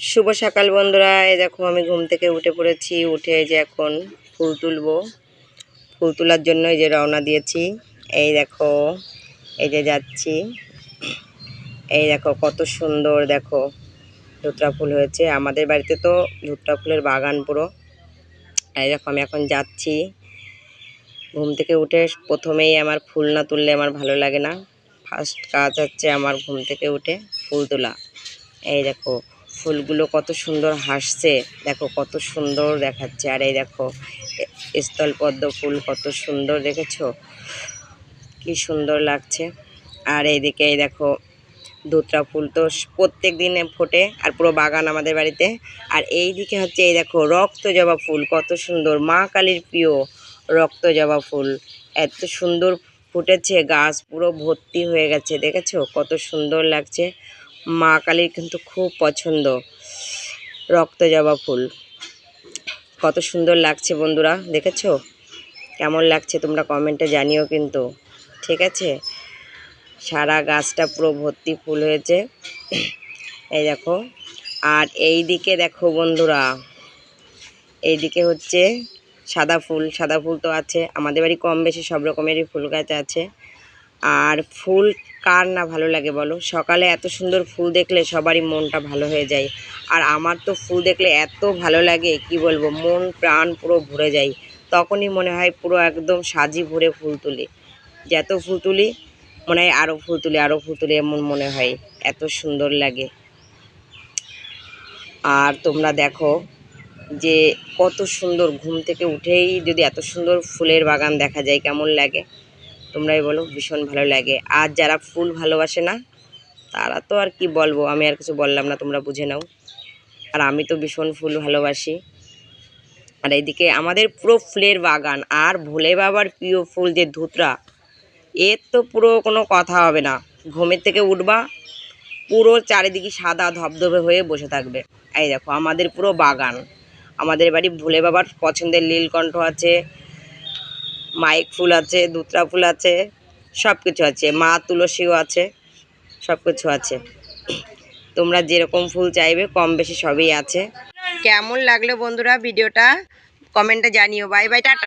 শুভ সকাল বন্ধুরা, এই দেখো আমি ঘুম থেকে উঠে পড়েছি। উঠে এই যে এখন ফুল তুলবো। ফুল তোলার জন্য এই যে রওনা দিয়েছি। এই দেখো, এই যে যাচ্ছি। এই দেখো কত সুন্দর, দেখো ধুতরা ফুল হয়েছে। আমাদের বাড়িতে তো ধুতরা ফুলের বাগান পুরো। এই দেখো আমি এখন যাচ্ছি। ঘুম থেকে উঠে প্রথমেই আমার ফুল না তুললে আমার ভালো লাগে না। ফার্স্ট কাজ হচ্ছে আমার ঘুম থেকে উঠে ফুল তোলা। এই দেখো ফুলগুলো কত সুন্দর হাসছে, দেখো কত সুন্দর দেখাচ্ছে। আর এই দেখো স্থলপদ্ম ফুল কত সুন্দর, দেখেছো কি সুন্দর লাগছে। আর এইদিকে এই দেখো ধুতরা ফুল তো প্রত্যেক দিনে ফোটে, আর পুরো বাগান আমাদের বাড়িতে। আর এই দিকে হচ্ছে এই দেখো রক্ত জবা ফুল, কত সুন্দর, মা কালীর প্রিয় রক্ত জবা ফুল। এত সুন্দর ফুটেছে, গাছ পুরো ভর্তি হয়ে গেছে, দেখেছো কত সুন্দর লাগছে। মা কালীর কিন্তু খুব পছন্দ রক্ত জবা ফুল। কত সুন্দর লাগছে বন্ধুরা, দেখেছো কেমন লাগছে তোমরা কমেন্টে জানিও কিন্তু, ঠিক আছে। সারা গাছটা পুরো ভর্তি ফুল হয়েছে, এই দেখো। আর এই দিকে দেখো বন্ধুরা, এইদিকে হচ্ছে সাদা ফুল। সাদা ফুল তো আছে আমাদের বাড়ি, কম বেশি সব রকমেরই ফুল গাছ আছে। আর ফুল কার না ভালো লাগে বলো? সকালে এত সুন্দর ফুল দেখলে সবারই মনটা ভালো হয়ে যায়। আর আমার তো ফুল দেখলে এত ভালো লাগে, কি বলবো, মন প্রাণ পুরো ভরে যায়। তখনই মনে হয় পুরো একদম সাজি ভরে ফুল তুলি। যত ফুল তুলি মনে হয় আরও ফুল তুলি, আরও ফুল তুলি, এমন মনে হয়, এত সুন্দর লাগে। আর তোমরা দেখো যে কত সুন্দর, ঘুম থেকে উঠেই যদি এত সুন্দর ফুলের বাগান দেখা যায় কেমন লাগে তোমরাই বলো? ভীষণ ভালো লাগে। আর যারা ফুল ভালোবাসে না তারা তো আর কি বলবো, আমি আর কিছু বললাম না, তোমরা বুঝে নাও। আর আমি তো ভীষণ ফুল ভালোবাসি। আর এইদিকে আমাদের পুরো ফুলের বাগান। আর ভোলে বাবার প্রিয় ফুল যে ধুতরা, এর তো পুরো কোনো কথা হবে না। ঘুমের থেকে উঠবা পুরো চারিদিকে সাদা ধবধবে হয়ে বসে থাকবে। এই দেখো আমাদের পুরো বাগান। আমাদের বাড়ি ভোলে বাবার পছন্দের নীলকণ্ঠ আছে, মাইক ফুল আছে, ধুতরা ফুল আছে, সব কিছু আছে, মা তুলসীও আছে, সব কিছু আছে। তোমরা যেরকম ফুল চাইবে কম বেশি সবই আছে। কেমন লাগলো বন্ধুরা ভিডিওটা কমেন্টে জানিও। Bye bye, tata.